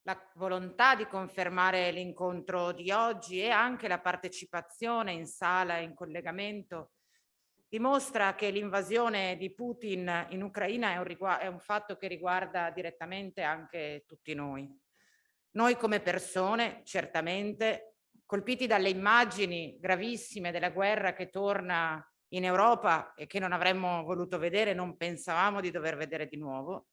la volontà di confermare l'incontro di oggi e anche la partecipazione in sala e in collegamento dimostra che l'invasione di Putin in Ucraina è un fatto che riguarda direttamente anche tutti noi. Noi come persone, certamente, colpiti dalle immagini gravissime della guerra che torna in Europa e che non avremmo voluto vedere, non pensavamo di dover vedere di nuovo.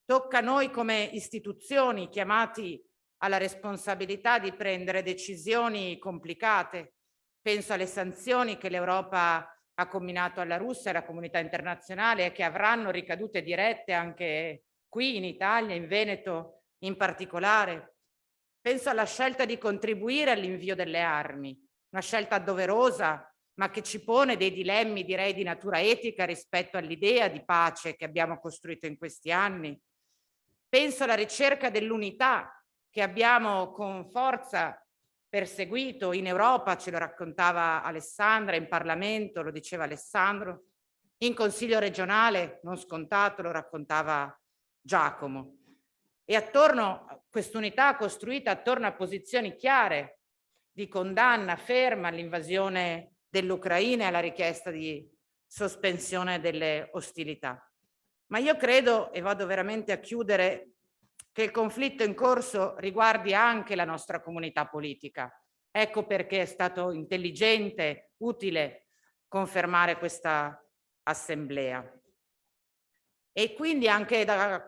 Tocca a noi come istituzioni chiamati alla responsabilità di prendere decisioni complicate. Penso alle sanzioni che l'Europa ha comminato alla Russia e alla comunità internazionale e che avranno ricadute dirette anche qui in Italia, in Veneto in particolare. Penso alla scelta di contribuire all'invio delle armi, una scelta doverosa, ma che ci pone dei dilemmi, direi, di natura etica rispetto all'idea di pace che abbiamo costruito in questi anni. Penso alla ricerca dell'unità che abbiamo con forza perseguito in Europa, ce lo raccontava Alessandra, in Parlamento, lo diceva Alessandro, in Consiglio regionale, non scontato, lo raccontava Giacomo. E attorno a quest'unità costruita attorno a posizioni chiare di condanna ferma all'invasione dell'Ucraina e alla richiesta di sospensione delle ostilità. Ma io credo, e vado veramente a chiudere, che il conflitto in corso riguardi anche la nostra comunità politica. Ecco perché è stato intelligente, utile confermare questa assemblea. E quindi anche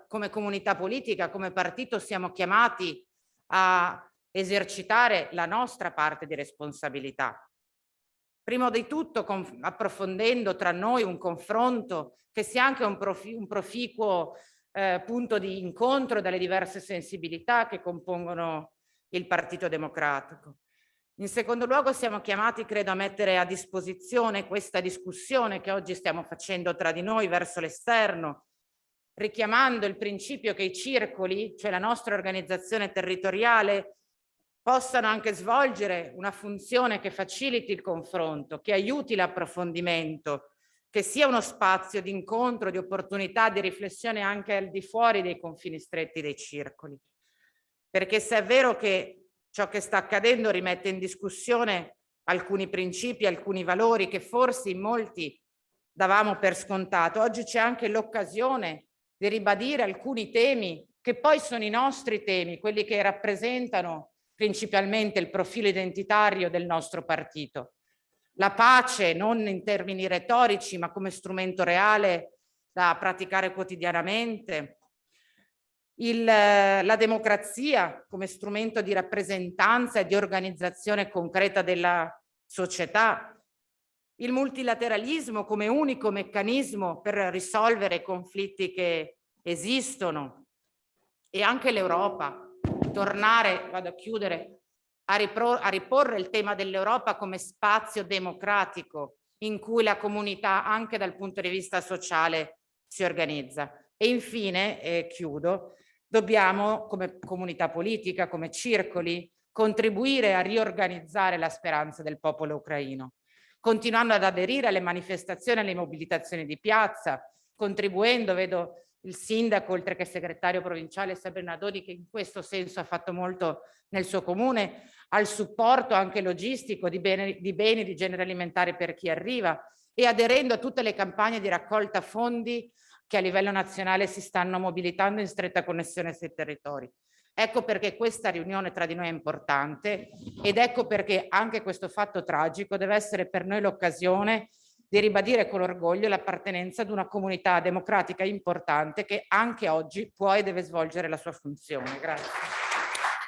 come comunità politica, come partito, siamo chiamati a esercitare la nostra parte di responsabilità. Prima di tutto approfondendo tra noi un confronto che sia anche un proficuo punto di incontro dalle diverse sensibilità che compongono il Partito Democratico. In secondo luogo siamo chiamati, credo, a mettere a disposizione questa discussione che oggi stiamo facendo tra di noi verso l'esterno, richiamando il principio che i circoli, cioè la nostra organizzazione territoriale, possano anche svolgere una funzione che faciliti il confronto, che aiuti l'approfondimento, che sia uno spazio di incontro, di opportunità, di riflessione anche al di fuori dei confini stretti dei circoli. Perché se è vero che ciò che sta accadendo rimette in discussione alcuni principi, alcuni valori che forse in molti davamo per scontato, oggi c'è anche l'occasione di ribadire alcuni temi che poi sono i nostri temi, quelli che rappresentano principalmente il profilo identitario del nostro partito. La pace non in termini retorici, ma come strumento reale da praticare quotidianamente. La democrazia come strumento di rappresentanza e di organizzazione concreta della società. Il multilateralismo come unico meccanismo per risolvere conflitti che esistono. E anche l'Europa. Tornare, vado a chiudere, a riporre il tema dell'Europa come spazio democratico in cui la comunità, anche dal punto di vista sociale, si organizza. E infine, chiudo, dobbiamo come comunità politica, come circoli, contribuire a riorganizzare la speranza del popolo ucraino, continuando ad aderire alle manifestazioni e alle mobilitazioni di piazza, contribuendo, vedo il sindaco, oltre che segretario provinciale Sabrina Dodi, che in questo senso ha fatto molto nel suo comune, al supporto anche logistico di beni di genere alimentare per chi arriva e aderendo a tutte le campagne di raccolta fondi che a livello nazionale si stanno mobilitando in stretta connessione sui territori. Ecco perché questa riunione tra di noi è importante ed ecco perché anche questo fatto tragico deve essere per noi l'occasione di ribadire con orgoglio l'appartenenza ad una comunità democratica importante che anche oggi può e deve svolgere la sua funzione. Grazie.